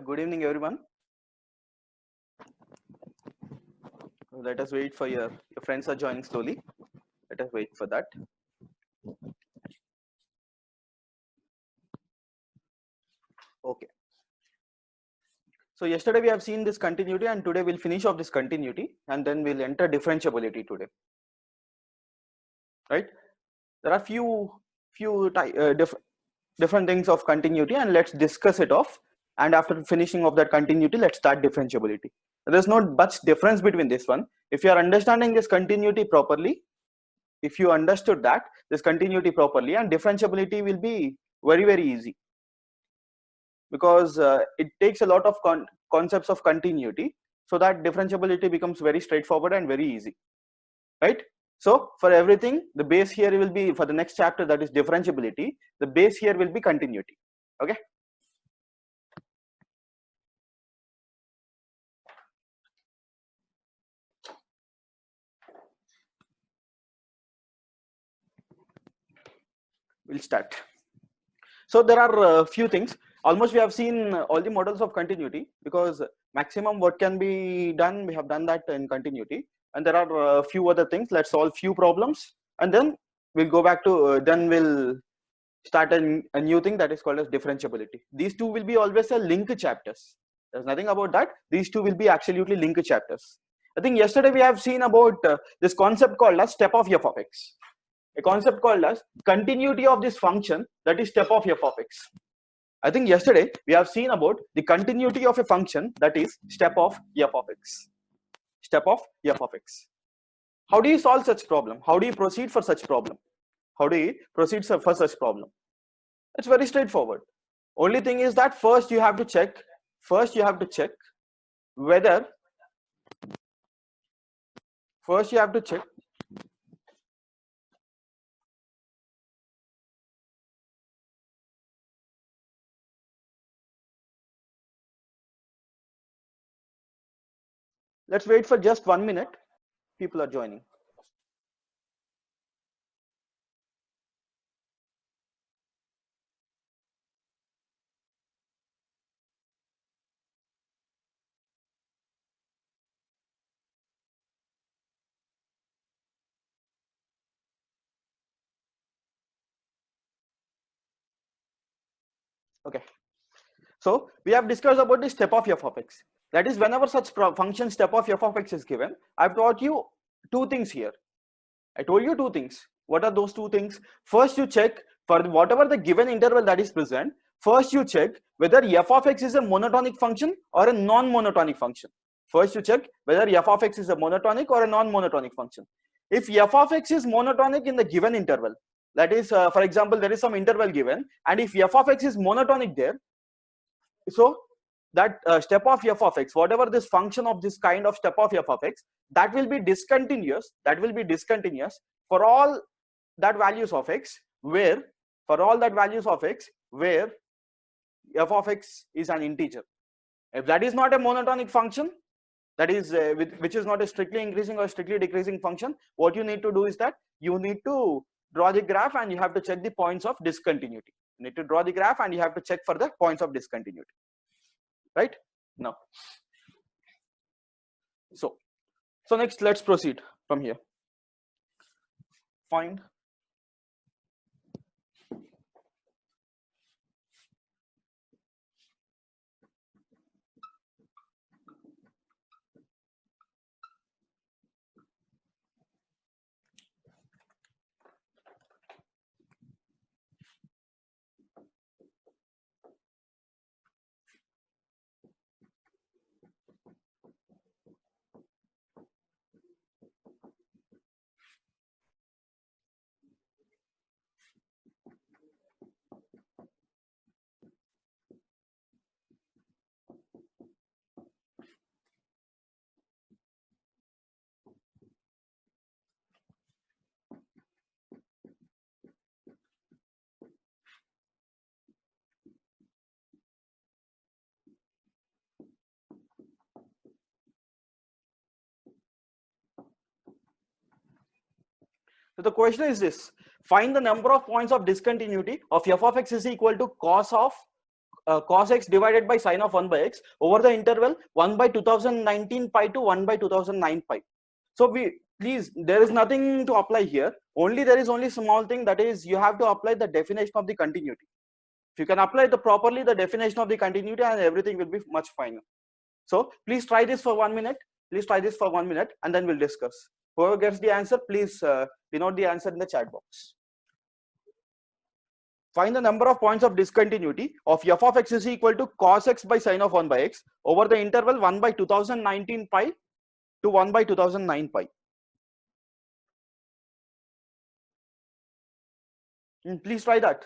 Good evening, everyone. Let us wait for your friends are joining slowly. Let us wait for that. Okay. So yesterday we have seen this continuity, and today we'll finish off this continuity, and then we'll enter differentiability today. Right? There are different things of continuity, and let's discuss it off. And after finishing of that continuity, let's start differentiability. There's not much difference between this one. If you are understanding this continuity properly, if you understood that this continuity properly, and differentiability will be very easy, because it takes a lot of concepts of continuity, so that differentiability becomes very straightforward and very easy, right? So for everything, the base here will be, for the next chapter, that is differentiability, the base here will be continuity. Okay, we'll start. So there are a few things. Almost we have seen all the models of continuity, because maximum what can be done, we have done that in continuity. And there are a few other things. Let's solve few problems, and then we'll go back to then we'll start a new thing that is called as differentiability. These two will be always a link chapters. There's nothing about that. These two will be absolutely link chapters. I think yesterday we have seen about this concept called as step of f of x. A concept called as continuity of this function, that is step of f of x. I think yesterday we have seen about the continuity of a function, that is step of f of x. Step of f of x. How do you solve such problem? How do you proceed for such problem? How do you proceed for such problem? It's very straightforward. Only thing is that first you have to check whether let's wait for just 1 minute. People are joining. Okay, so we have discussed about the step of f of x. That is, whenever such function step of f of x is given, I've taught you two things here. I told you two things. What are those two things? First, you check for whatever the given interval that is present. First, you check whether f of x is a monotonic function or a non-monotonic function. First, you check whether f of x is a monotonic or a non-monotonic function. If f of x is monotonic in the given interval, that is, for example, there is some interval given, and if f of x is monotonic there, so that step of f of x, whatever this function of this kind of step of f of x, that will be discontinuous. That will be discontinuous for all that values of x where f of x is an integer. If that is not a monotonic function, that is which is not a strictly increasing or strictly decreasing function, what you need to do is that you need to draw the graph, and you have to check the points of discontinuity. You need to draw the graph, and you have to check for the points of discontinuity. Right now, so next, let's proceed from here. Find So the question is this: find the number of points of discontinuity of f of x is equal to cos of cos x divided by sine of 1 by x over the interval 1 by 2019 pi to 1 by 2009 pi. So please, there is nothing to apply here. There is only small thing, that is you have to apply the definition of the continuity. If you can apply properly the definition of the continuity, and everything will be much finer. So please try this for 1 minute. Please try this for 1 minute, and then we'll discuss. Whoever gets the answer, please denote the answer in the chat box. Find the number of points of discontinuity of f of x is equal to cos x by sine of 1 by x over the interval 1 by 2019 pi to 1 by 2009 pi. Please try that.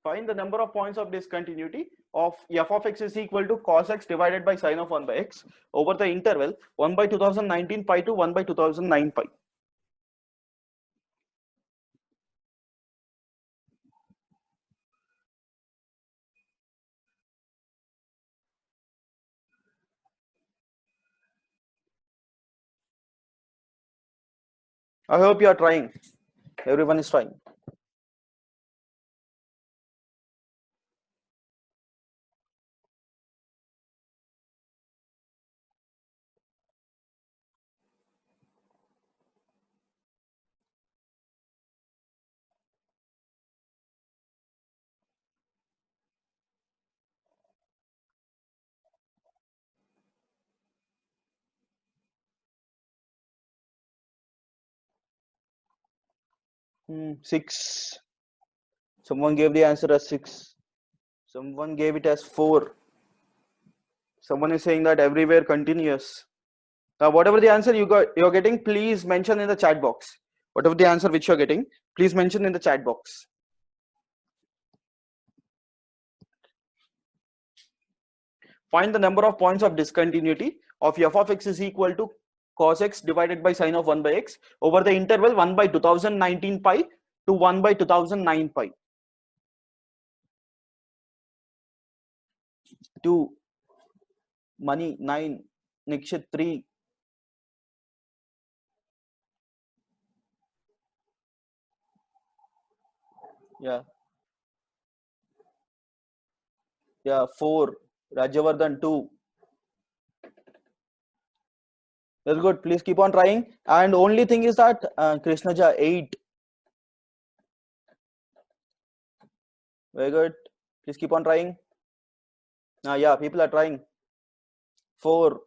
Find the number of points of discontinuity of f of x is equal to cos x divided by sine of 1 by x over the interval 1 by 2019 pi to 1 by 2009 pi. I hope you are trying. Everyone is trying. Six. Someone gave the answer as 6. Someone gave it as 4. Someone is saying that everywhere continuous. Now, whatever the answer you're getting, please mention in the chat box. Whatever the answer which you're getting, please mention in the chat box. Find the number of points of discontinuity of f of x is equal to cos x divided by sine of 1 by x over the interval 1 by 2019 pi to 1 by 2009 pi. 2, Money 9, Nikshit 3. Yeah. 4, Rajavardhan 2. That's good. Please keep on trying. And only thing is that Krishnaja 8. Very good. Please keep on trying. Yeah, people are trying. 4.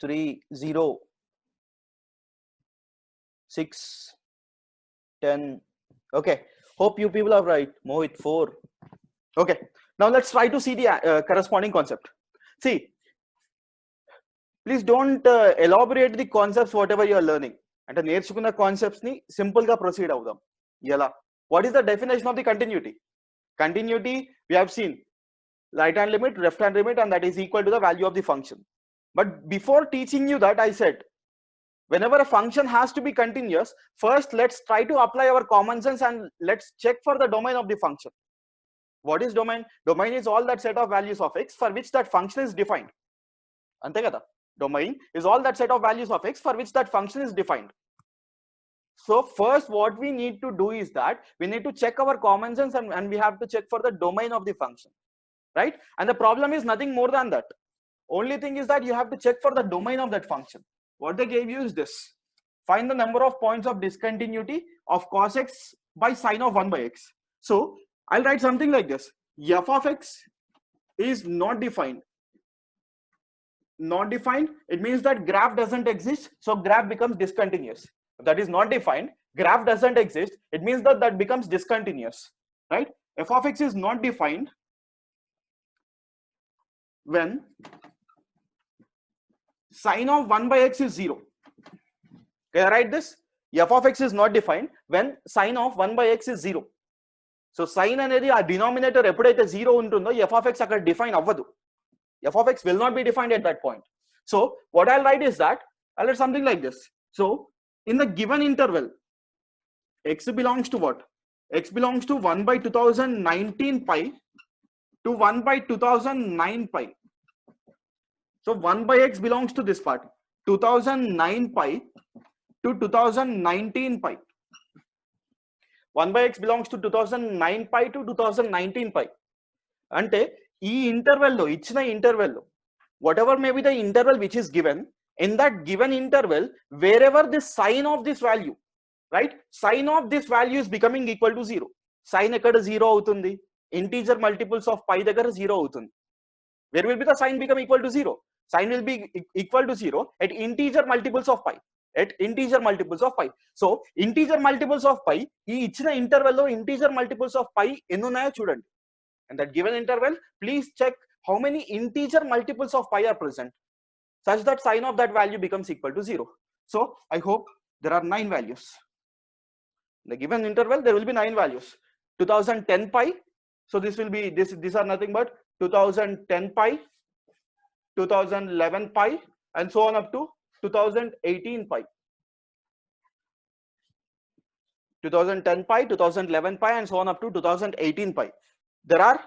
Three, 0. 6, 10. Okay. Hope you people are right. Mohit 4. Okay. Now let's try to see the corresponding concept. See, please don't elaborate the concepts whatever you are learning. And the నేర్చుకున్న concepts ni simple ga proceed avudam. Yala. What is the definition of the continuity? Continuity, we have seen right hand limit, left hand limit, and that is equal to the value of the function. But before teaching you that, I said, whenever a function has to be continuous, first let's try to apply our common sense and let's check for the domain of the function. What is domain? Domain is all that set of values of x for which that function is defined. Ante kada? Domain is all that set of values of x for which that function is defined. So first what we need to do is that we need to check our common sense and we have to check for the domain of the function, right? And the problem is nothing more than that. Only thing is that you have to check for the domain of that function. What they gave you is this. Find the number of points of discontinuity of cos x by sine of 1 by x. So I'll write something like this. F of x is not defined. Not defined, it means that graph doesn't exist, so graph becomes discontinuous. If that is not defined, graph doesn't exist, it means that that becomes discontinuous, right? F of x is not defined when sine of 1 by x is 0. Can I write this? F of x is not defined when sine of 1 by x is 0. So sine అనేది ఆ denominator ఎప్పుడైతే 0 ఉంటుందో f of x అక్కడ define అవ్వదు. F of x will not be defined at that point. So what I'll write is that I'll write something like this. So in the given interval, x belongs to what? X belongs to 1 by 2019 pi to 1 by 2009 pi. So 1 by x belongs to this part, 2009 pi to 2019 pi. 1 by x belongs to 2009 pi to 2019 pi. Ante ee interval lo, ichina interval lo, whatever may be the interval which is given, in that given interval, wherever the sign of this value, right, sign of this value is becoming equal to 0. Sign ekkada 0 avutundi, integer multiples of pi daggara 0 avutundi. Where will be the sign become equal to 0? Sign will be equal to 0 at integer multiples of pi. At integer multiples of pi. So integer multiples of pi, ee ichina interval lo integer multiples of pi enni unnayo chudandi. And that given interval, please check how many integer multiples of pi are present, such that sign of that value becomes equal to 0. So I hope there are 9 values. In the given interval, there will be 9 values. 2010 pi. So this will be these are nothing but 2010 pi, 2011 pi, and so on up to 2018 pi. 2010 pi, 2011 pi, and so on up to 2018 pi. There are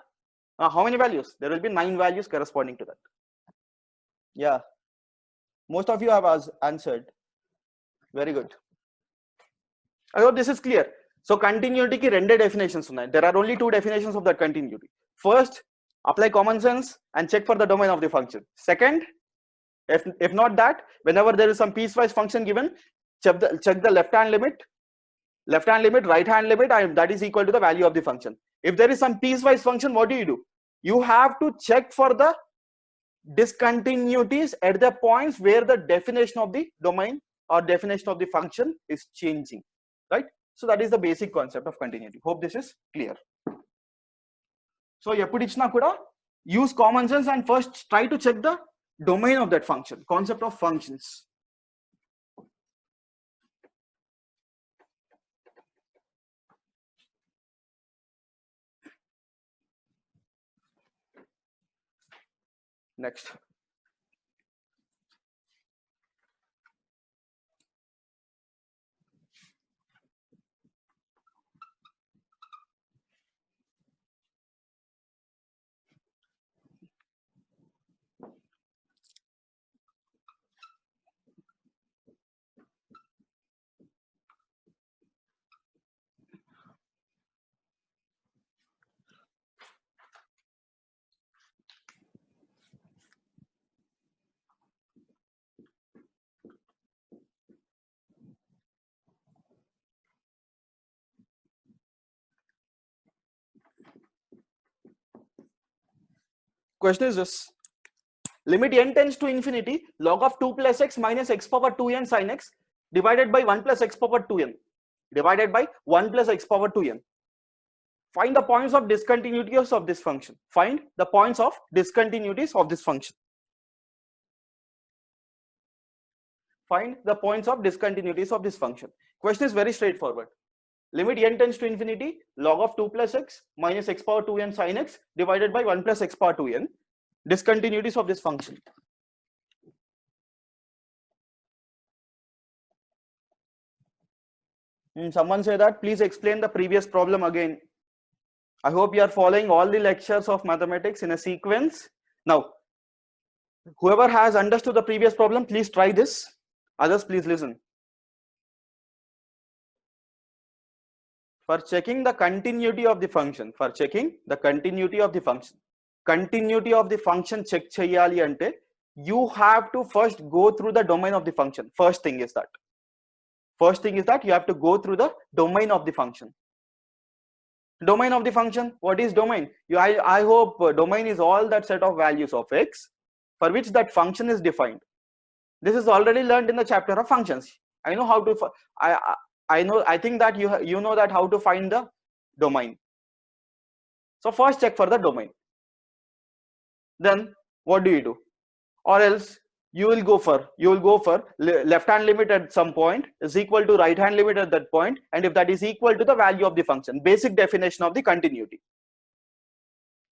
how many values? There will be 9 values corresponding to that. Yeah, most of you have answered. Very good. I hope this is clear. So continuity ki rende definitions unnai. There are only 2 definitions of that continuity. First, apply common sense and check for the domain of the function. Second, if not that, whenever there is some piecewise function given, check the left hand limit, right hand limit, and that is equal to the value of the function. If there is some piecewise function, what do? You have to check for the discontinuities at the points where the definition of the domain or definition of the function is changing, right? So that is the basic concept of continuity. Hope this is clear. So eppudu ichina kuda use common sense and first try to check the domain of that function, concept of functions. Next. Question is this: limit n tends to infinity, log of 2 plus x minus x power 2n sin x divided by 1 plus x power 2n divided by 1 plus x power 2n. Find the points of discontinuities of this function. Find the points of discontinuities of this function. Find the points of discontinuities of this function. Question is very straightforward. Limit n tends to infinity, log of 2 plus x minus x power 2n sin x divided by 1 plus x power 2n. Discontinuities of this function. Someone say that. Please explain the previous problem again. I hope you are following all the lectures of mathematics in a sequence. Now, whoever has understood the previous problem, please try this. Others, please listen. For checking the continuity of the function, continuity of the function check cheyali ante, you have to first go through the domain of the function. First thing is that you have to go through the domain of the function. Domain of the function, what is domain? I hope domain is all that set of values of x for which that function is defined. This is already learned in the chapter of functions. I know how to I think that you know that how to find the domain. So first check for the domain. Then what do? Or else you will go for left hand limit at some point is equal to right hand limit at that point, and if that is equal to the value of the function, basic definition of the continuity.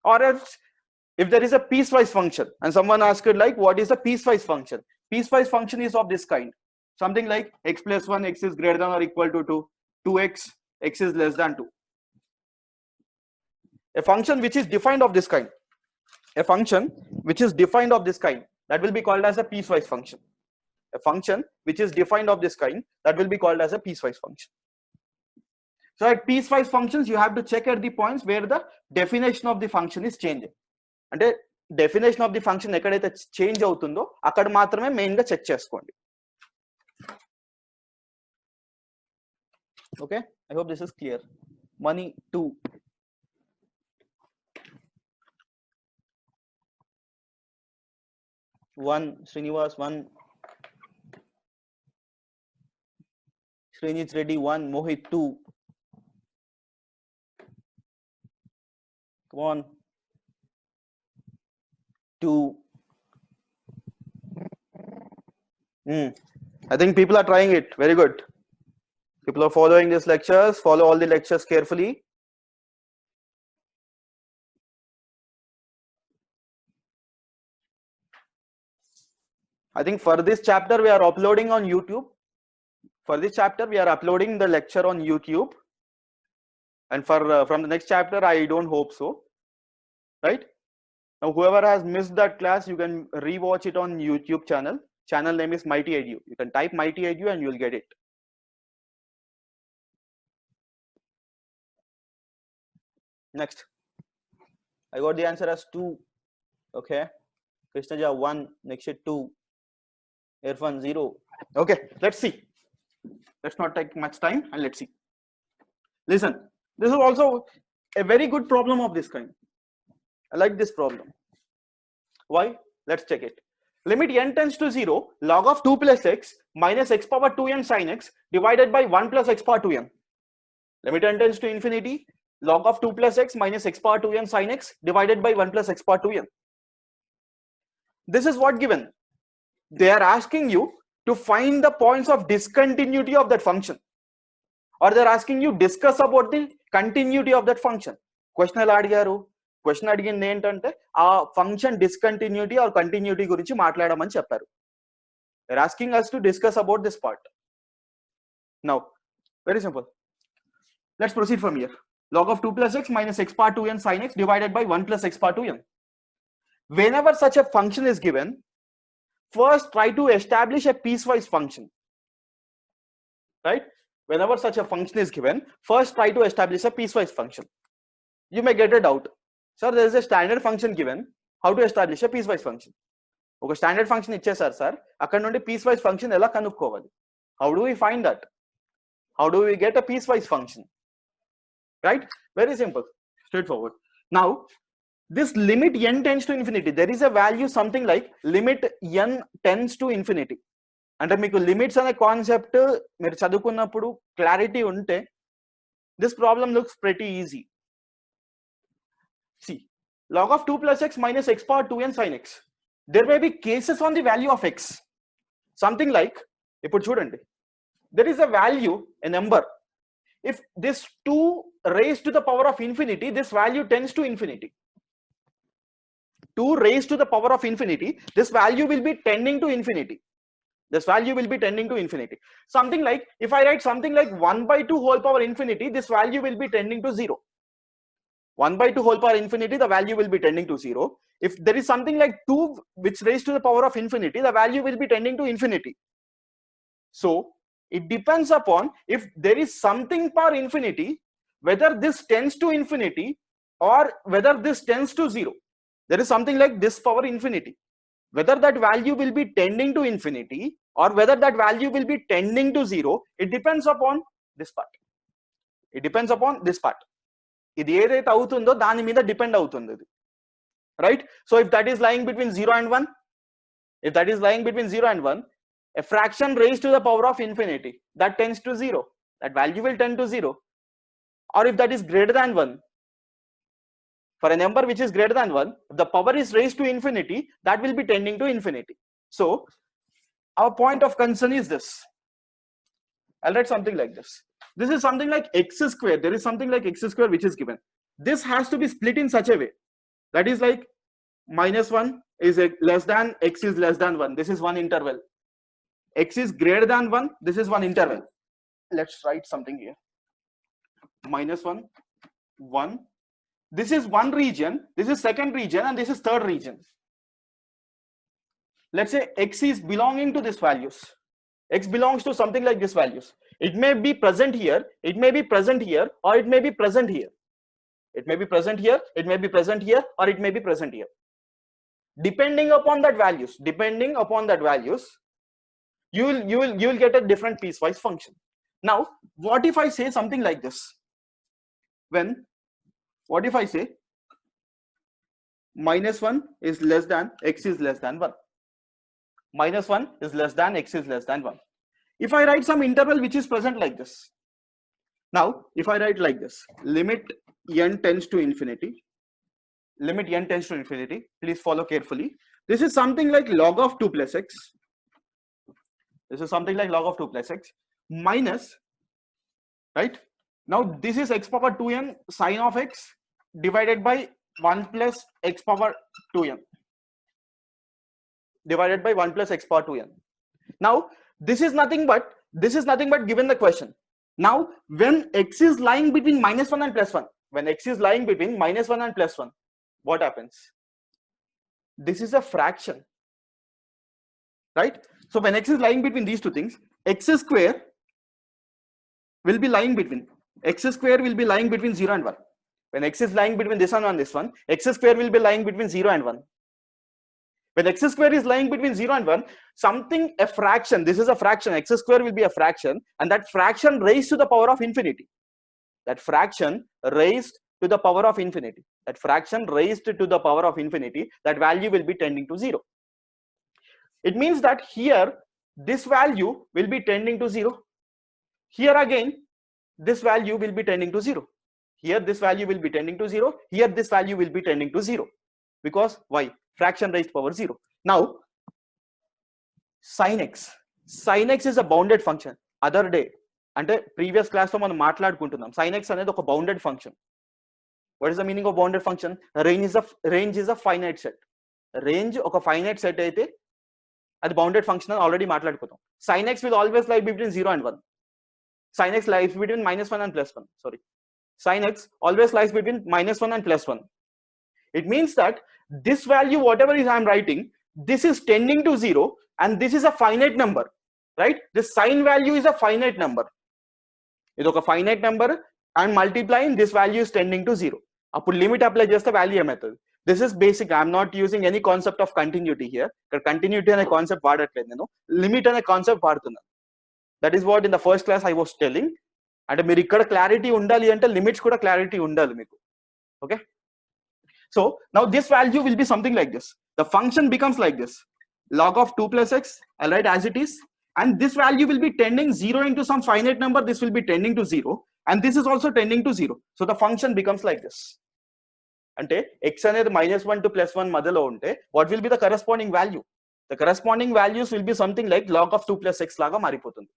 Or else if there is a piecewise function and someone asked like what is a piecewise function? Piecewise function is of this kind. something like x plus 1, x is greater than or equal to 2, 2x, x is less than 2. A function which is defined of this kind, a function which is defined of this kind, that will be called as a piecewise function. A function which is defined of this kind, that will be called as a piecewise function. So at piecewise functions, you have to check at the points where the definition of the function is changing. అంటే definition of the function ఎక్కడైతే change అవుతుందో అక్కడ మాత్రమే main గా check చేసుకోండి. Okay, I hope this is clear. Money 2. One, Srinivas 1, Srinit Reddy 1, Mohit 2. Come on. 2. I think people are trying it. Very good. People are following these lectures. Follow all the lectures carefully. I think for this chapter we are uploading on YouTube. For this chapter we are uploading the lecture on YouTube. And for from the next chapter, I don't hope so. Right? Now, whoever has missed that class, you can rewatch it on YouTube channel. Channel name is Mighty Edu. You can type Mighty Edu and you will get it. Next, I got the answer as 2. Okay, Krishnaja 1, Nikshit 2, Irfan 0. Okay, let's see. Let's not take much time and let's see. Listen, this is also a very good problem of this kind. I like this problem. Why? Let's check it. Limit n tends to 0, log of 2 plus x minus x power 2n sin x divided by 1 plus x power 2n. Limit n tends to infinity, log of 2 plus x minus x power 2n sin x divided by 1 plus x power 2n. This is what given. They are asking you to find the points of discontinuity of that function. Or they are asking you discuss about the continuity of that function. Question ఎలా అడిగారు? Question అడిగింది ఏంటంటే ఆ function discontinuity are continuity గురించి మాట్లాడమని చెప్పారు. They are asking us to discuss about this part. Now, very simple. Let's proceed from here. Log of 2 plus x minus x power 2n sin x divided by 1 plus x power 2n. Whenever such a function is given, first try to establish a piecewise function. Right? Whenever such a function is given, first try to establish a piecewise function. You may get a doubt. Sir, there is a standard function given. How to establish a piecewise function? Okay, standard function ఇచ్చేసారు sir, అక్కడ నుండి piecewise function ఎలా కనుక్కోవాలి? How do we find that? How do we get a piecewise function? Right? Very simple, straightforward. Now, this limit n tends to infinity, there is a value something like limit n tends to infinity. అంటే మీకు limits అనే concept మీరు చదువుకున్నప్పుడు clarity ఉంటే this problem looks pretty easy. See, log of 2 plus x minus x power 2n sin x. There may be cases on the value of x. Something like, ఇప్పుడు చూడండి, there is a value, a number. If this 2 raised to the power of infinity, this value tends to infinity. 2 raised to the power of infinity, this value will be tending to infinity. This value will be tending to infinity. Something like, if I write something like 1 by 2 whole power infinity, this value will be tending to 0. 1 by 2 whole power infinity, the value will be tending to 0. If there is something like 2 which raised to the power of infinity, the value will be tending to infinity. So it depends upon if there is something power infinity, whether this tends to infinity or whether this tends to 0. There is something like this power infinity. Whether that value will be tending to infinity or whether that value will be tending to 0, it depends upon this part. It depends upon this part. ఇది ఏదైతే అవుతుందో దాని మీద depend అవుతుంది ఇది. Right? So if that is lying between 0 and 1, if that is lying between 0 and 1, a fraction raised to the power of infinity, that tends to 0. That value will tend to 0. Or if that is greater than 1, for a number which is greater than 1, if the power is raised to infinity, that will be tending to infinity. So our point of concern is this. I'll write something like this. This is something like x square. There is something like x square which is given. This has to be split in such a way. That is like minus 1 is less than x is less than 1. This is one interval. x is greater than 1, this is one interval. Let's write something here. -1, 1. This is one region, this is second region, and this is third region. Let's say x is belonging to these values. X belongs to something like these values. It may be present here, it may be present here, or it may be present here. It may be present here, it may be present here, or it may be present here. Depending upon that values, you will get a different piecewise function. Now, what if I say something like this? What if I say -1 is less than x is less than 1? -1 is less than x is less than 1. If I write some interval which is present like this. Now, if I write like this, limit n tends to infinity, please follow carefully. This is something like log of 2 plus x. This is something like log of 2 plus x minus, right? Now, this is x power 2n sine of x divided by 1 plus x power 2n. Divided by 1 plus x power 2n. Now, this is nothing but given the question. Now, when x is lying between -1 and +1, when x is lying between -1 and +1, what happens? This is a fraction, right? So when x is lying between these two things, x square will be lying between 0 and 1. When x is lying between this one and this one, x square will be lying between 0 and 1. When x square is lying between 0 and 1, a fraction, this is a fraction, x square will be a fraction, and that fraction raised to the power of infinity. That fraction raised to the power of infinity. That value will be tending to 0. It means that here, this value will be tending to 0. Here again, this value will be tending to 0. Here, this value will be tending to 0. Here, this value will be tending to 0. Because why? Fraction raised to power 0. Now, sin x is a bounded function. Other day, ante previous class lo manam maatladukuntunnam. Sin x anedi oka bounded function. What is the meaning of bounded function? Range is a finite set. Range oka finite set aithe adi bounded function ani already maatladukunnam. Sin x will always lie between 0 and 1. Sin x lies between -1 and +1. Sorry. Sin x always lies between -1 and +1. It means that this value, whatever is I am writing, this is tending to 0, and this is a finite number, right? This sin value is a finite number. It is a finite number, and multiplying this value is tending to 0. Appudu limit apply chesthe value method. This is basic. I am not using any concept of continuity here. Continuity ane concept vaadatledu nenu. Limit ane concept vaadtunna. That is what in the first class I was telling. అంటే మీరు ఇక్కడ clarity ఉండాలి అంటే limits కూడా clarity ఉండాలి మీకు. Okay, so now this value will be something like this. The function becomes like this: log of 2 plus x, I'll write as it is, and this value will be tending 0 into some finite number. This will be tending to 0, and this is also tending to 0. So the function becomes like this. అంటే x అనేది -1 to +1 మధ్యలో ఉంటే what will be the corresponding value? The corresponding values will be something like log of 2 plus x లాగా మారిపోతుంది.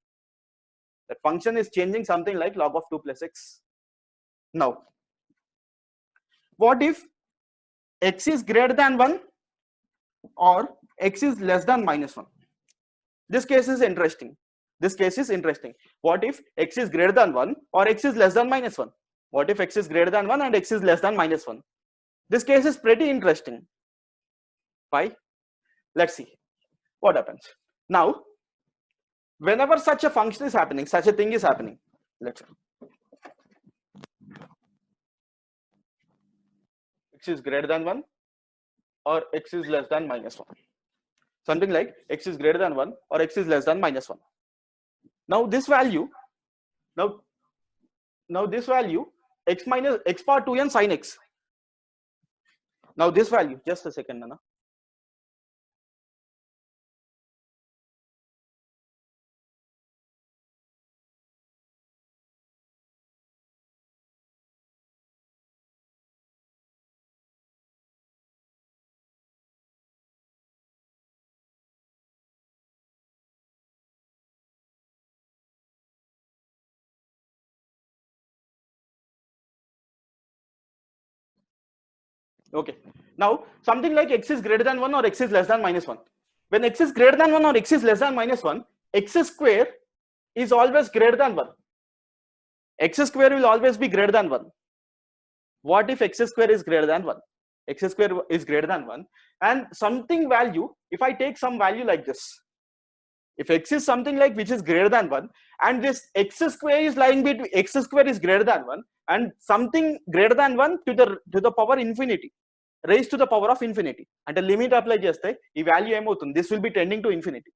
That function is changing something like log of 2 plus x. Now, what if x is greater than 1 or x is less than -1? This case is interesting. What if x is greater than 1 or x is less than -1? What if x is greater than 1 and x is less than -1? This case is pretty interesting. Why? Let's see what happens. Now, whenever such a function is happening, such a thing is happening, let's say x is greater than 1 or x is less than -1. Something like x is greater than 1 or x is less than -1. Now this value, now this value, x minus x power 2n sin x. Now this value, just a second, Nana. Okay, now something like x is greater than 1 or x is less than -1. When x is greater than 1 or x is less than -1, x square is always greater than 1. X square will always be greater than 1. What if x square is greater than 1? X square is greater than 1, and something value, if I take some value like this, if x is something like which is greater than 1, and this x square is lying between, x square is greater than 1 and something greater than 1 to the power infinity, raised to the power of infinity, and the limit apply cheste ee value em this will be tending to infinity.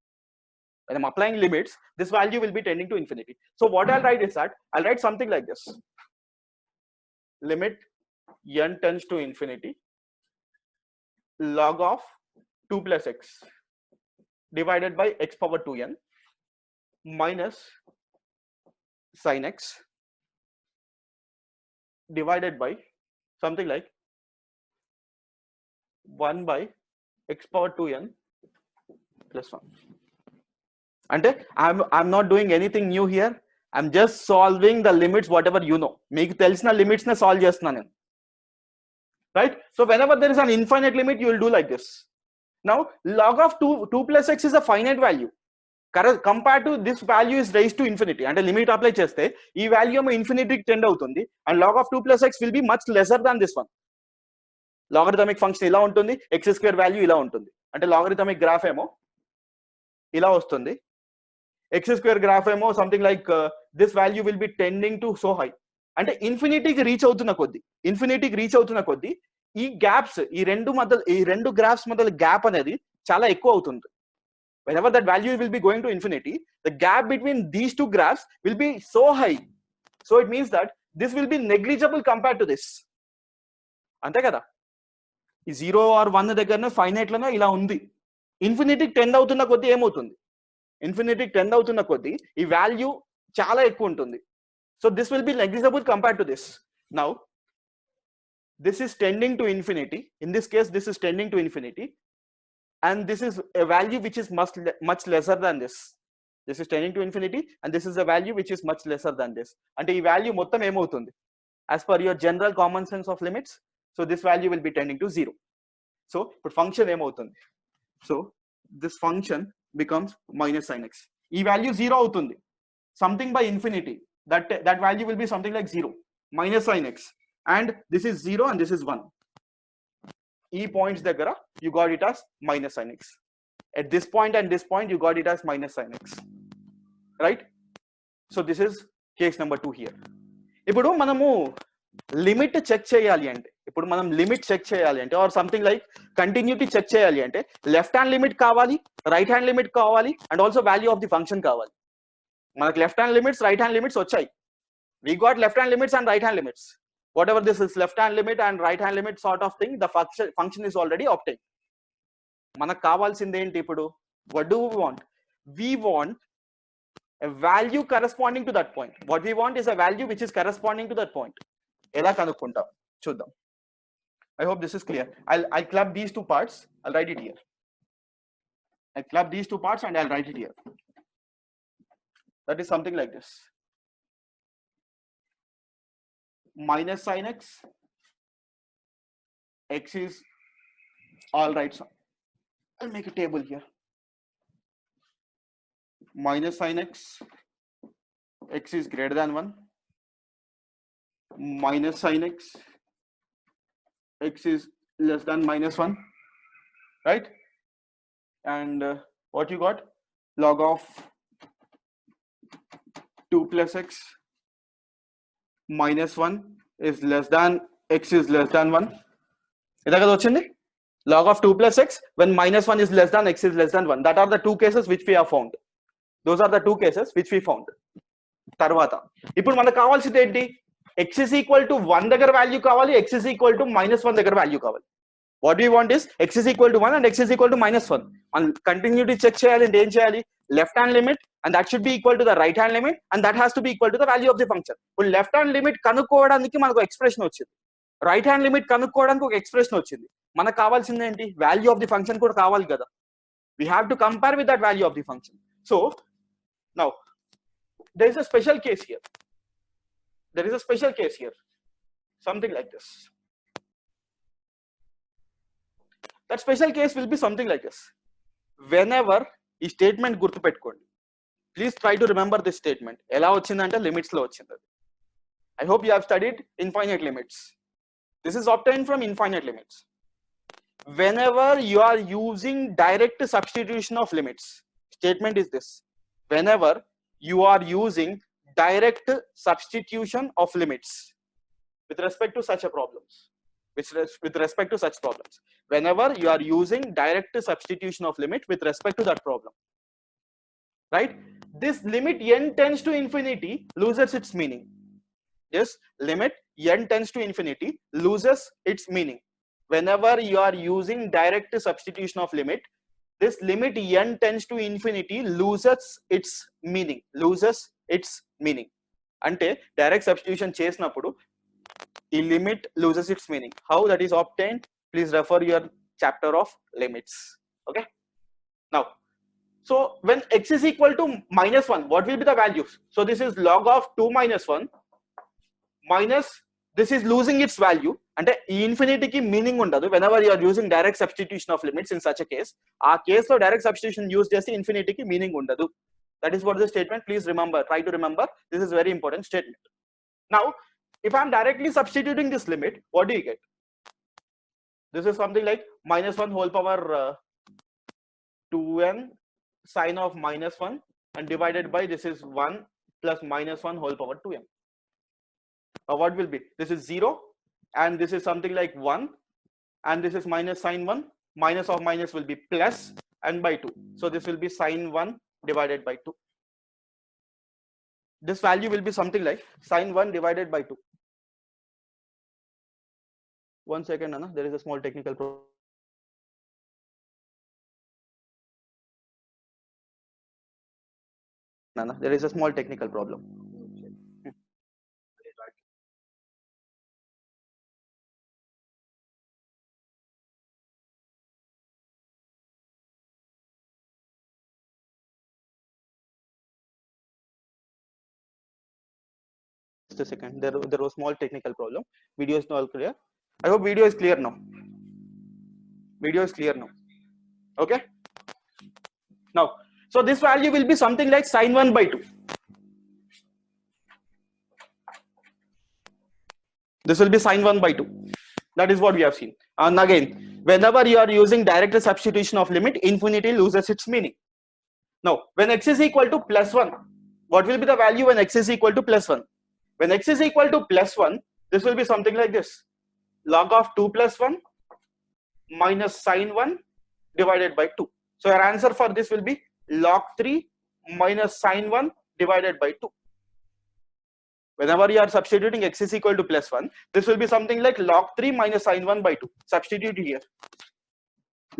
When I'm applying limits, this value will be tending to infinity. So what I'll write is that I'll write something like this: limit n tends to infinity log of 2 plus x divided by x power 2n minus sin x divided by something like 1 by x power 2n plus 1. Ante I'm not doing anything new here. I'm just solving the limits whatever you know. Meeku telisina limits ne solve chestunna nenu. Right? So whenever there is an infinite limit, you will do like this. Now log of 2 plus x is a finite value. Compared to this value is raised to infinity, and a limit apply cheste ee value mo infinity tend avutundi, and log of 2 plus x will be much lesser than this one. Logarithmic function ila untundi, x square value ila untundi, ante logarithmic graph emo ila vastundi, x square graph emo something like this value will be tending to so high, అంటే ఇన్ఫినిటీకి reach అవుతున్న కొద్దీ ఈ gaps, ఈ రెండు graphs మధ్య gap అనేది చాలా ఎక్కువ అవుతుంది. whenever that value will be going to infinity, the gap between these two graphs will be so high, so it means that this will be negligible compared to this. అంతే కదా, ఈ 0 or 1 దగ్గరనే finite లోనే ఇలా ఉంది. ఇన్ఫినిటీకి tend అవుతున్న కొద్దీ ఏమవుతుంది, ఇన్ఫినిటీకి టెండ్ అవుతున్న కొద్దీ ఈ వాల్యూ చాలా ఎక్కువ ఉంటుంది. So this will be negligible compared to this. Now this is tending to infinity. In this case, this is tending to infinity, and this is a value which is much lesser than this. This is tending to infinity, and this is a value which is much lesser than this. And ఈ value మొత్తం ఏమవుతుంది, as per your general common sense of limits, so this value will be tending to 0. So ఇప్పుడు function ఏమవుతుంది, so this function becomes minus sin x. ఈ value 0 అవుతుంది, something by infinity, that value will be something like 0 minus sin x, and this is 0 and this is 1. E points daggara you got it as minus sin x. At this point and this point you got it as minus sin x, right? So this is case number 2 here. ఇప్పుడు మనము limit check చేయాలి అంటే or something like continuity check చేయాలి అంటే left hand limit కావాలి, right hand limit కావాలి, and also value of the function కావాలి. మనకు left hand limits, right hand limits వచ్చాయి. we got left hand limits and right hand limits. Whatever this is, left hand limit and right hand limit sort of thing, the function is already obtained. మనకు కావాల్సింది ఏంటి ఇప్పుడు, what do we want? We want a value corresponding to that point. What we want is a value which is corresponding to that point. ఎలా కనుక్కుంటాం చూద్దాం. I hope this is clear. I'll club these two parts. I'll write it here. I'll club these two parts and I'll write it here. That is something like this: minus sin x, x is all right. So I'll make a table here: minus sin x, x is greater than 1, minus sin x, x is less than minus 1, right? And what you got, log of 2 plus x minus 1 is less than x is less than 1. ఇదా కదా వచ్చింది, log of 2 plus x when minus 1 is less than x is less than 1. That are the two cases which we have found. Those are the two cases which we found. తర్వాత ఇప్పుడు మనకు కావాల్సింది ఏంటి, x is equal to 1 దగ్గర value కావాలి, x is equal to minus 1 దగ్గర value కావాలి. What we want is x is equal to 1 and x is equal to minus 1. And continuity check చేయాలి అంటే ఏం చేయాలి, left hand limit and that should be equal to the right hand limit and that has to be equal to the value of the function. ఇప్పుడు left hand limit కనుక్కోవడానికి మనకు expression వచ్చింది, right hand limit కనుక్కోవడానికి ఒక expression వచ్చింది. మనకు కావాల్సింది ఏంటి, వాల్యూ ఆఫ్ ది ఫంక్షన్ కూడా కావాలి కదా. we have to compare with that value of the function. So now there is a special case here. Something like this. That special case will be something like this. Whenever ఈ statement గుర్తుపెట్టుకోండి, Please try to remember this statement. Ela ochindante limits lo ochindi. I hope you have studied infinite limits. This is obtained from infinite limits. Whenever you are using direct substitution of limits, statement is this: whenever you are using direct substitution of limits with respect to such a problems, with respect to such problems, whenever you are using direct substitution of limit with respect to that problem, right? This limit n tends to infinity loses its meaning. This limit n tends to infinity loses its meaning. Whenever you are using direct substitution of limit, this limit n tends to infinity loses its meaning. Loses its meaning. Ante direct substitution చేసినప్పుడు ఈ limit loses its meaning. How that is obtained? Please refer your chapter of limits. Okay. Now, so when x is equal to -1, what will be the values? So this is log of 2 minus 1 minus this is losing its value. And infinity ki meaning undadu whenever you are using direct substitution of limits. In such a case, our case lo direct substitution use chesi infinity ki meaning undadu. That is what the statement. Please remember, try to remember, this is very important statement. Now if I am directly substituting this limit, what do you get? This is something like -1 whole power 2n sine of -1 and divided by this is 1 plus -1 whole power 2n. What will be? This is 0 and this is something like 1 and this is minus sine 1, minus of minus will be plus and by 2. So this will be sine 1 divided by 2. This value will be something like sine 1 divided by 2. One second, Anna, there is a small technical problem. Anna, there is a small technical problem. Just a second, there was small technical problem. Video is not clear. I hope video is clear now. Video is clear now. Okay. Now, so this value will be something like sine 1 by 2. This will be sine 1 by 2. That is what we have seen. And again, whenever you are using direct substitution of limit, infinity loses its meaning. Now, when x is equal to plus 1, what will be the value when x is equal to plus 1? When x is equal to plus 1, this will be something like this. Log of 2 plus 1 minus sine 1 divided by 2. So your answer for this will be log 3 minus sine 1 divided by 2. Whenever you are substituting x is equal to plus 1, this will be something like log 3 minus sine 1 by 2. Substitute here.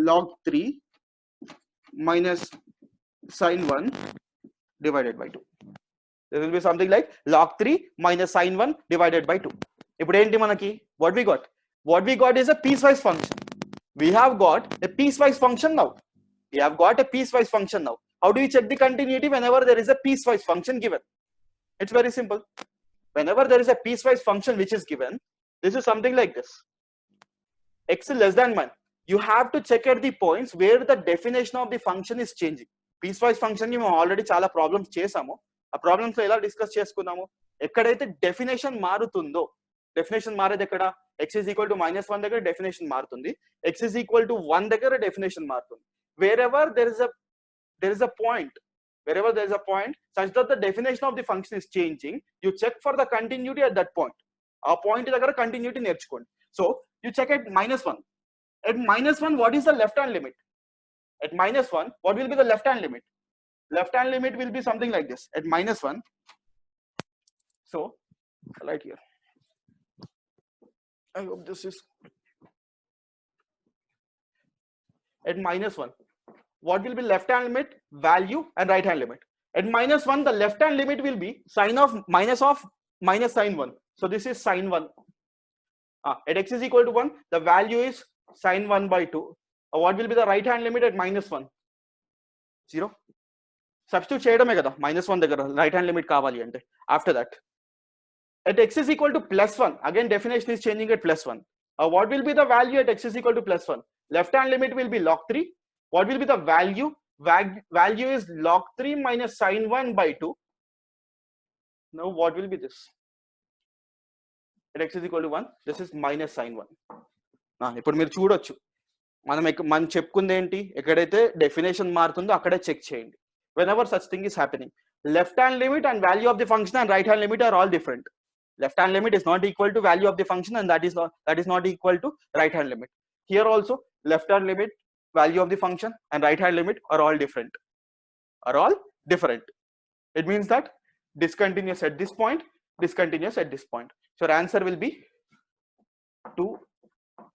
Log 3 minus sine 1 divided by 2. This will be something like log 3 minus sine 1 divided by 2. What we got? What we got is a piecewise function. We have got a piecewise function now. We have got a piecewise function now. How do we check the continuity whenever there is a piecewise function given? It's very simple. Whenever there is a piecewise function which is given, this is something like this. X is less than 1. You have to check at the points where the definition of the function is changing. Piecewise function ki మేము already చాలా problems చేసాము. ఆ problems లో ఎలా discuss చేసుకున్నాము? ఎక్కడైతే definition మారుతుందో, definition మారేది ఎక్కడ? x is equal to -1 దగ్గర డెఫినేషన్ మారుతుంది, x is equal to 1 దగ్గర డెఫినేషన్ మారుతుంది. Wherever there is a point, wherever there is a point such that the definition of the function is changing, you check for the continuity at that point. ఆ point దగ్గర continuity నేర్చుకోండి. So you check at -1. At -1, what is the left hand limit? At -1, what will be the left hand limit? Left hand limit will be something like this at -1. So right here, I hope this is at -1. What will be left hand limit? Value and right hand limit. At -1, the left hand limit will be sine of minus sine 1. So this is sine 1. At x is equal to 1, the value is sine 1 by 2. What will be the right hand limit at -1? 0. Substitute చేయడమే కదా -1 దగ్గర right hand limit కావాలి అంటే. After that, at x is equal to +1, again definition is changing at +1. What will be the value at x is equal to +1? Left hand limit will be log 3. What will be the value value is log 3 minus sine 1 by 2. Now what will be this? At x is equal to 1, this is minus sine 1. ఇప్పుడు మీరు చూడొచ్చు, మనం చెప్పుకుంది ఏంటి, ఎక్కడైతే definition మారుతుందో అక్కడే check చేయండి. whenever such thing is happening, left hand limit and value of the function and right hand limit are all different. Left hand limit is not equal to value of the function, and that is not equal to right hand limit. Here also left hand limit, value of the function and right hand limit are all different. It means that discontinuous at this point, discontinuous at this point. So our answer will be 2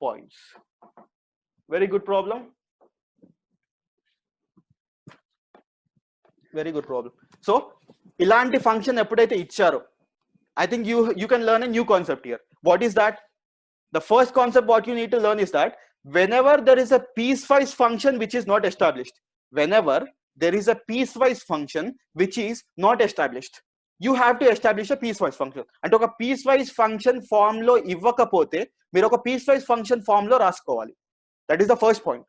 points. Very good problem. Very good problem. So ilanti function eppudaithe ichcharo, I think you can learn a new concept here. What is that? The first concept what you need to learn is that whenever there is a piecewise function which is not established, whenever there is a piecewise function which is not established, you have to establish a piecewise function. అంటే ఒక piecewise function form లో ఇవ్వకపోతే మీరు ఒక piecewise function form లో రాసుకోవాలి. That is the first point.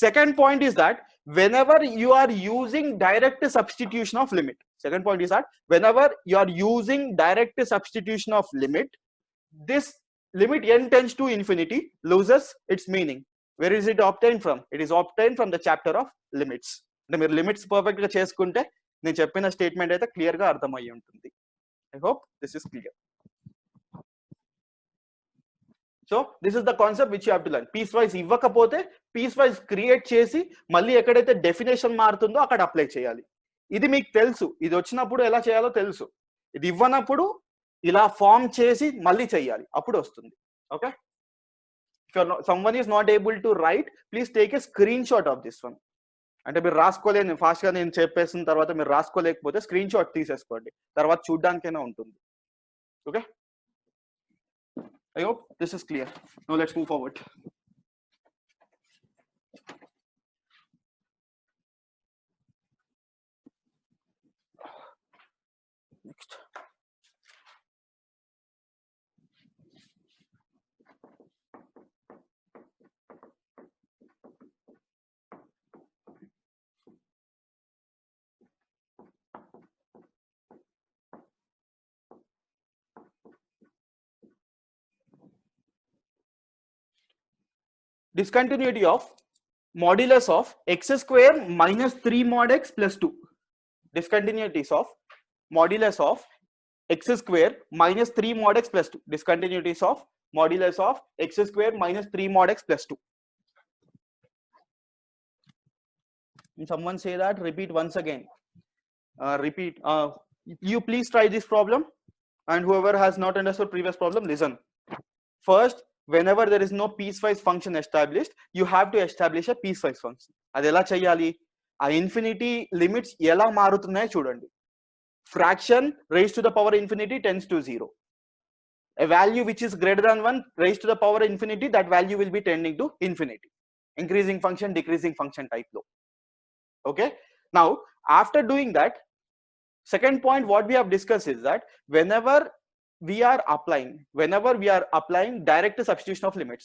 Second point is that whenever you are using direct substitution of limit, second point is that whenever you are using direct substitution of limit, this limit n tends to infinity loses its meaning. Where is it obtained from? It is obtained from the chapter of limits. అంటే మీరు limits perfect గా చేసుకుంటే నేను చెప్పిన statement అయితే clear గా అర్థమయ్యి ఉంటుంది. I hope this is clear. So this is the concept which you have to learn. Piecewise ఇవ్వకపోతే పీస్ వైజ్ క్రియేట్ చేసి మళ్ళీ ఎక్కడైతే డెఫినేషన్ మారుతుందో అక్కడ అప్లై చేయాలి. ఇది మీకు తెలుసు, ఇది వచ్చినప్పుడు ఎలా చేయాలో తెలుసు. ఇది ఇవ్వనప్పుడు ఇలా ఫామ్ చేసి మళ్ళీ చేయాలి, అప్పుడు వస్తుంది. Okay, someone is not able to write, please take a screenshot of this one. అంటే మీరు రాసుకోలేని ఫాస్ట్ గా నేను చెప్పేసిన తర్వాత మీరు రాసుకోలేకపోతే స్క్రీన్ షాట్ తీసేసుకోండి, తర్వాత చూడడానికైనా ఉంటుంది. Okay, I hope this is clear. Now let's move forward. Next. Discontinuity of modulus of x square minus 3 mod x plus 2. Discontinuities of modulus of x square minus 3 mod x plus 2. Discontinuities of modulus of x square minus 3 mod x plus 2. Can someone say that? Repeat once again. Repeat. You please try this problem, and whoever has not understood previous problem, listen. First, whenever there is no piecewise function established, you have to establish a piecewise function. అది ఎలా చేయాలి? ఆ infinity limits ఎలా మారుతున్నాయో చూడండి. Fraction raised to the power infinity tends to 0. A value which is greater than 1 raised to the power infinity, that value will be tending to infinity. Increasing function, decreasing function type law. Okay, now after doing that, second point what we have discussed is that whenever we are applying direct substitution of limits,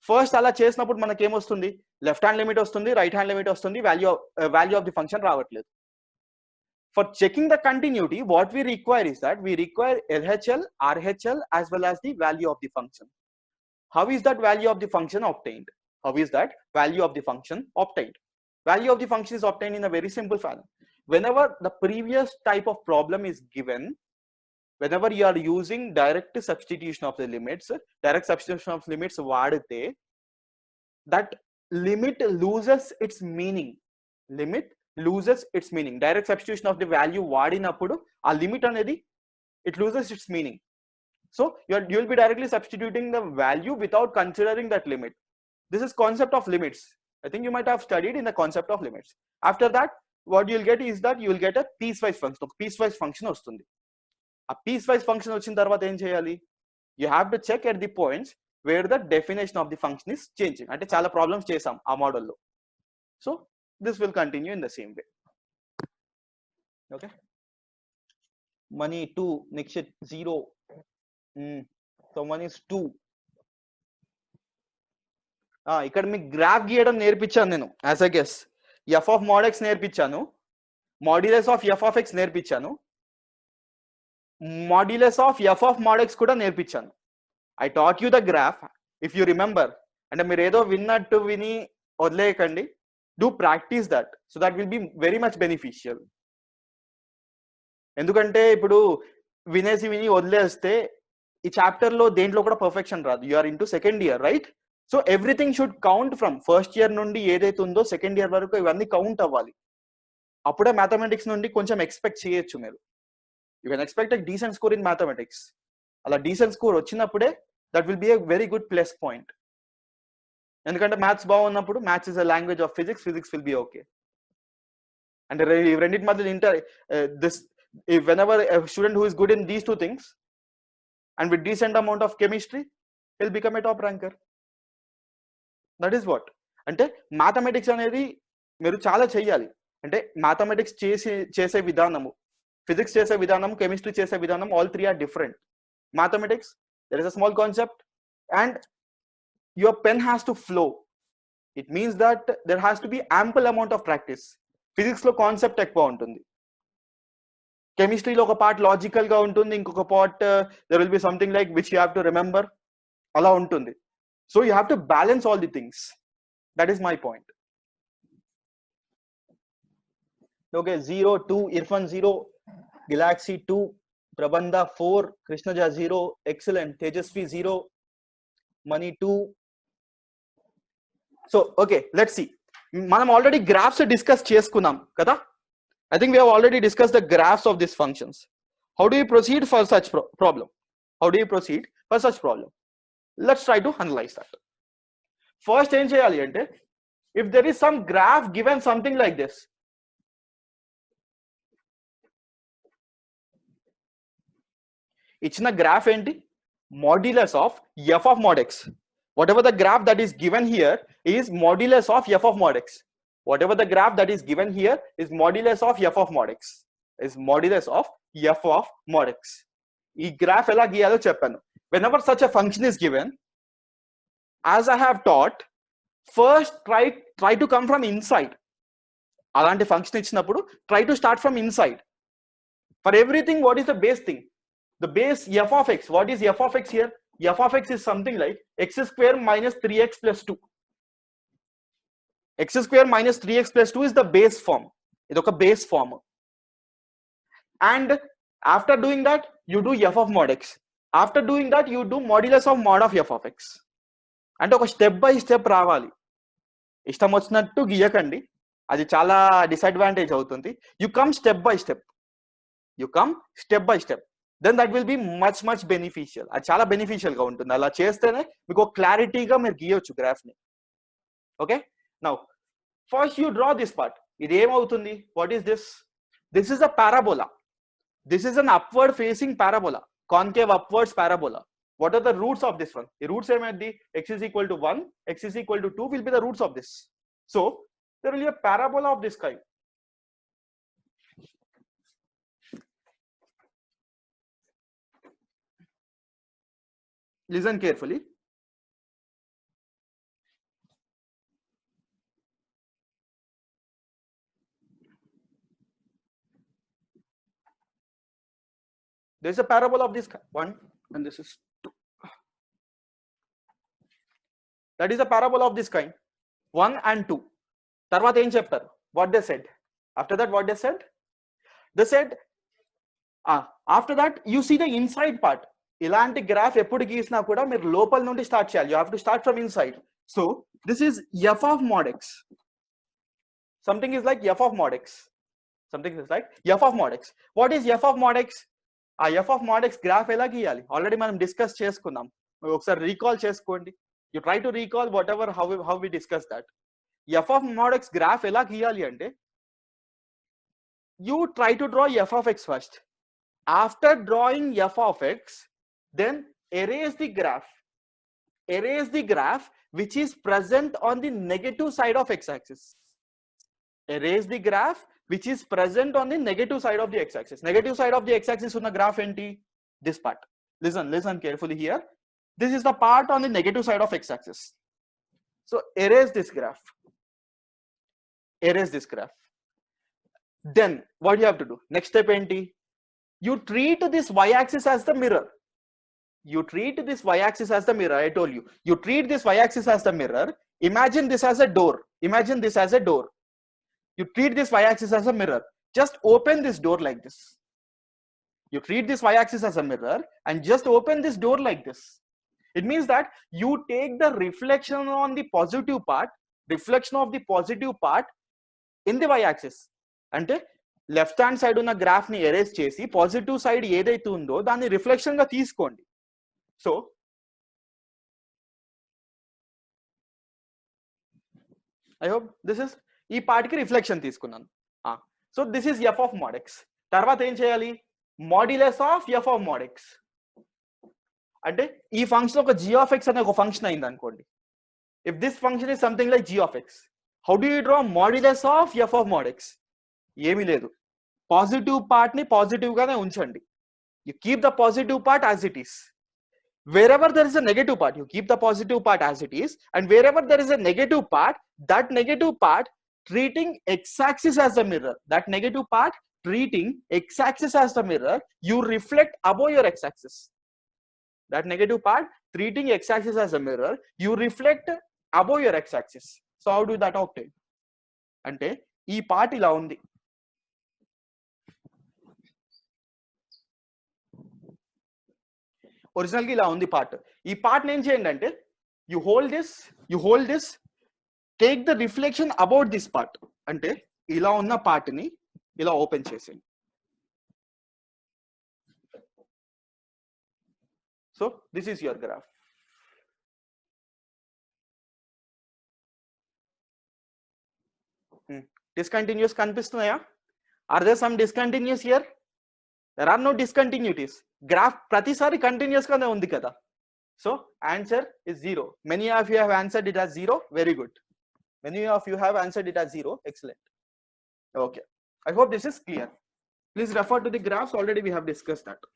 first అలా చేసినప్పుడు మనకి ఏమొస్తుంది? Left hand limit వస్తుంది, right hand limit వస్తుంది, value of the function రావట్లేదు. For checking the continuity, what we require is that we require LHL, RHL as well as the value of the function. How is that value of the function obtained? Value of the function is obtained in a very simple fashion. Whenever the previous type of problem is given, whenever you are using direct substitution of the limits, వాడితే that limit loses its meaning. Direct substitution of the value వాడినప్పుడు ఆ limit అనేది it loses its meaning. So you will be directly substituting the value without considering that limit. This is concept of limits. I think you might have studied in the concept of limits. After that, what you will get is that you will get a piecewise function వస్తుంది. ఆ piecewise function వచ్చిన తర్వాత ఏం చేయాలి? You have to check at the points where the definition of the function is changing. అంటే చాలా problems చేసాం ఆ మోడల్లో. So this will continue in the same way. Okay, money 2, Nikshit 0, someone is 2. ఇక్కడ మీకు గ్రాఫ్ గీయడం నేర్పించాను నేను as a guess. F of mod X నేర్పించాను, modulus of F of X నేర్పించాను, modulus of F of mod X కూడా నేర్పించాను. I taught you the graph if you remember. అంటే మీరు ఏదో విన్నట్టు విని వదిలేయకండి. Do practice that, so that will be very much beneficial. ఎందుకంటే ఇప్పుడు వినేసి విని వదిలేస్తే ఈ చాప్టర్ లో దేంట్లో కూడా పర్ఫెక్షన్ రాదు. You are into second year, right? So everything should count from first year నుండి ఏదైతే ఉందో సెకండ్ ఇయర్ వరకు ఇవన్నీ కౌంట్ అవ్వాలి. అప్పుడే మ్యాథమెటిక్స్ నుండి కొంచెం ఎక్స్పెక్ట్ చేయొచ్చు మీరు. You can expect decent score in mathematics. అలా డీసెంట్ స్కోర్ వచ్చినప్పుడే that will B a very good plus point. ఎందుకంటే మ్యాథ్స్ బాగున్నప్పుడు maths is a language of physics, physics will be okay. అంటే రెండింటి మధ్య inter this whenever a student who is good in these two things and with decent amount of chemistry, he'll become a top ranker. That is what. అంటే mathematics అనేది మీరు చాలా చెయ్యాలి. అంటే mathematics చేసే విధానము, ఫిజిక్స్ చేసే విధానం, కెమిస్ట్రీ చేసే విధానం, all three are different. Mathematics there is a small concept and your pen has to flow. It means that there has to be ample amount of practice. Physics లో concept ఎక్కువ ఉంటుంది, కెమిస్ట్రీలో ఒక part logical గా ఉంటుంది, ఇంకొక part there will be something like which you have to remember, అలా ఉంటుంది. So you have to balance all the things. That is my point. Okay, 0, 2, Irfan 0, గిలాక్సీ 2, Prabandha 4, Krishnaja 0, excellent, Tejaswi 0, Mani 2. So okay, let's see. మనం already graphs discuss చేసుకున్నాం కదా. I think we have already discussed the graphs of these functions. How do you proceed for such problem? How do you proceed for such problem? Let's try to analyze that. First, em cheyali ante, if there is some graph given something like this, ichina graph enti modulus of f of mod x. Whatever the graph that is given here is modulus of f of mod x. Whatever the graph that is given here is modulus of f of mod x. Is modulus of f of mod x. Ee graph ela giyalo cheppanu. Whenever such a function is given, as I have taught, first try to come from inside. Alanti function ichinappudu try to start from inside. For everything, what is the base thing? The base f of x. What is f of x here? F of x is something like x square minus 3x plus 2. X square minus 3x plus 2 is the base form. It's a base form. And after doing that, you do f of mod x. After doing that, you do modulus of mod of f of x. And oka step by step రావాలి. ఇష్టం వచ్చినట్టు గీయకండి, అది చాలా disadvantage అవుతుంది. You come step by step. You come step by step. Then that will be much beneficial. అది చాలా beneficial గా ఉంటుంది. అలా చేస్తేనే మీకు క్లారిటీగా మీరు గీయొచ్చు గ్రాఫ్ ని. Okay, now first you draw this part. ఇది ఏమవుతుంది? What is this? This is a parabola. This is an upward facing parabola, concave upwards parabola. What are the roots of this one? The roots ఏమైంది? X is equal to 1, x is equal to 2 will be the roots of this. So there will be a parabola of this kind. Listen carefully. There is a parabola of this one, and this is 2. That is a parabola of this kind, 1 and 2. Tarvata em cheptaru? What they said? After that, what they said? They said, after that, you see the inside part. Ilanti graph eppudu geesina kuda meer lopal nundi start cheyali. You have to start from inside. So this is f of mod x. Something is like f of mod x. Something is like f of mod x. What is f of mod x? ఆ f of mod x graph ఎలా గీయాలి already మనం discuss చేసుకున్నాం. ఒకసారి recall చేసుకోండి. You try to recall whatever how we discuss that. F of mod x graph ఎలా గీయాలి అంటే, you try to draw f of x first. After drawing f of x, then erase the graph which is present on the negative side of x-axis. Erase the graph which is present on the negative side of the x-axis. Negative side of the x-axis ఉన్న graph enti? This part. Listen carefully here. This is the part on the negative side of x-axis. So erase this graph. erase this graph. Then what you have to do? Next step enti? You treat this y-axis as the mirror. You treat this y-axis as the mirror. I told you. You treat this y-axis as the mirror. Imagine this as a door. Imagine this as a door. You treat this y-axis as a mirror. Just open this door like this. You treat this y-axis as a mirror and just open this door like this. It means that you take the reflection on the positive part, reflection of the positive part in the y-axis. అంటే left hand side ఉన్న graph ని erase చేసి positive side ఏదైతే ఉందో దాన్ని reflection గా తీసుకోండి. So I hope this is ఈ పార్ట్ కి రిఫ్లెక్షన్ తీసుకున్నాను. So this is F of mod X. తర్వాత ఏం చేయాలి? Modulus of F of mod X. అంటే ఈ ఫంక్షన్ ఒక g of x అనే ఒక ఫంక్షన్ అయింది అనుకోండి. If this function is something like g of x, how do you draw modulus of F of mod X? ఏమీ లేదు, పాజిటివ్ పార్ట్ ని పాజిటివ్ గానే ఉంచండి. You keep the positive part as it is. Wherever there is a negative part, you keep the positive part as it is, and wherever there is a negative part, that negative part treating x-axis as the mirror, that negative part treating x-axis as the mirror, you reflect above your x-axis. That negative part treating x-axis as a mirror, you reflect above your x-axis. So how do that obtain? Ante ee part ila undi. Original గా ఇలా ఉంది part. ఈ part ఏం చేయండి అంటే you hold this take the reflection about this part. అంటే ఇలా ఉన్న పార్ట్ ని ఇలా ఓపెన్ చేసేయండి. So this is your graph. Discontinuous కనిపిస్తున్నాయా? Are there some discontinuous here? There are no discontinuities. Graph pratisari continuous gaane undi kada. So answer is 0. Many of you have answered it as 0. Very good. Many of you have answered it as 0. Excellent. Okay. I hope this is clear. Please refer to the graphs. Already we have discussed that.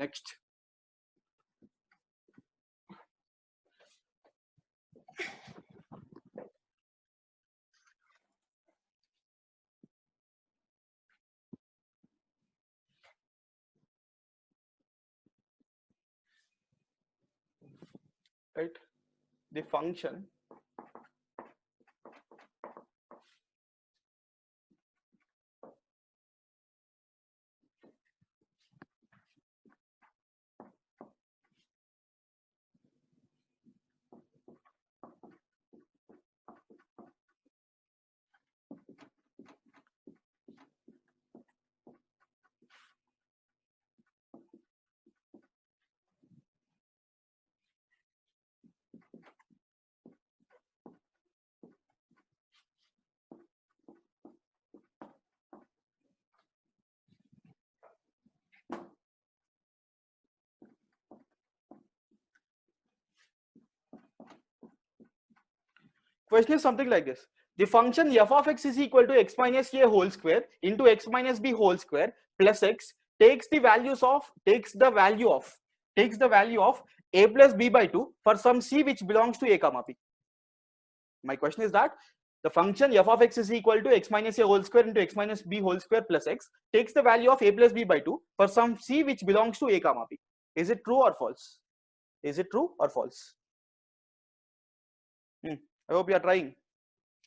Next. Right, the function question is something like this. The function f of x is equal to x minus a whole square into x minus b whole square plus x takes the value of a plus b by 2 for some c which belongs to a comma p. My question is that the function f of x is equal to x minus a whole square into x minus b whole square plus x takes the value of a plus b by 2 for some c which belongs to a comma p. Is it true or false? Is it true or false? I hope you are trying.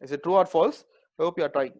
Is it true or false? I hope you are trying.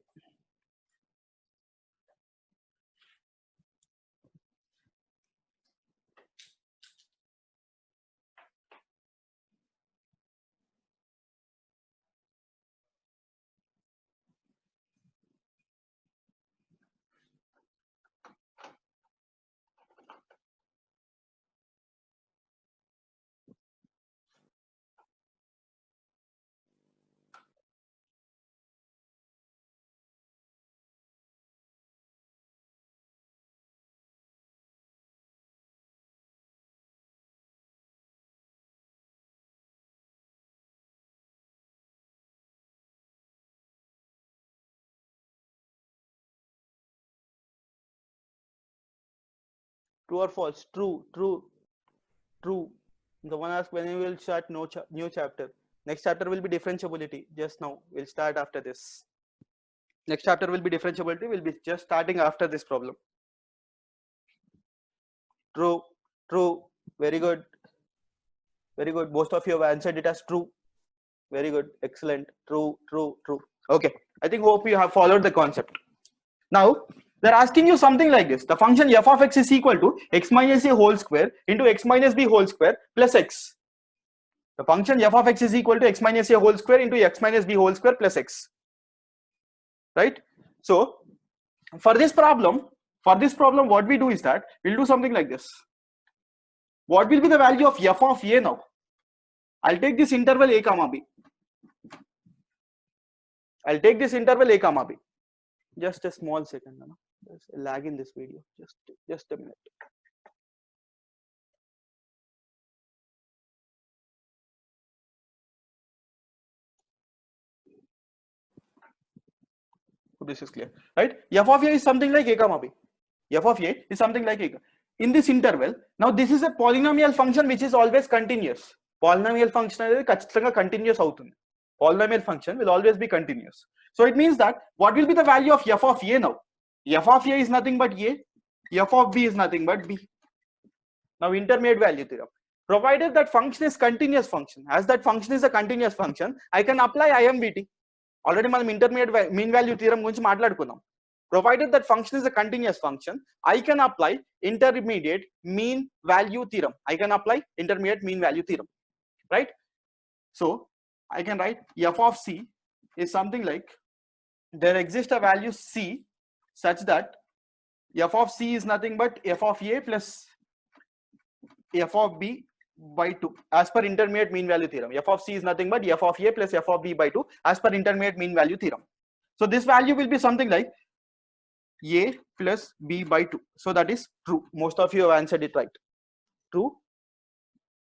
True or false? True, true, true. The one asked when we will start new chapter. Next chapter will be differentiability. Just now we'll start after this. Next chapter will be differentiability. We'll be just starting after this problem. True, true, very good, very good. Most of you have answered it as true. Very good, excellent, true, true, true. Okay, I think hope you have followed the concept. Now they're asking you something like this: the function f of x is equal to x minus a whole square into x minus b whole square plus x. The function f of x is equal to x minus a whole square into x minus b whole square plus x. Right? So for this problem, what we do is that we'll do something like this. What will be the value of f of a now? I'll take this interval a comma b. I'll take this interval a comma b. Just a small second. No? There's a lag in this video. Just a minute. So this is clear, right? F of a is something like a comma b. F of a is something like a. In this interval, now this is a polynomial function which is always continuous. Polynomial function is continuous. Polynomial function will always be continuous. So it means that what will be the value of f of a now? F of a is nothing but a. F of b is nothing but b. Now intermediate value theorem. Provided that function is continuous function, as that function is a continuous function, I can apply IMVT. Already మనం intermediate mean value theorem గురించి మాట్లాడుకున్నాం. Provided that function is a continuous function, I can apply intermediate mean value theorem. I can apply intermediate mean value theorem, right? So I can write f of c is something like, there exists a value c such that f of c is nothing but f of a plus f of b by 2 as per intermediate mean value theorem. F of c is nothing but f of a plus f of b by 2 as per intermediate mean value theorem. So this value will be something like a plus b by 2. So that is true. Most of you have answered it right. True,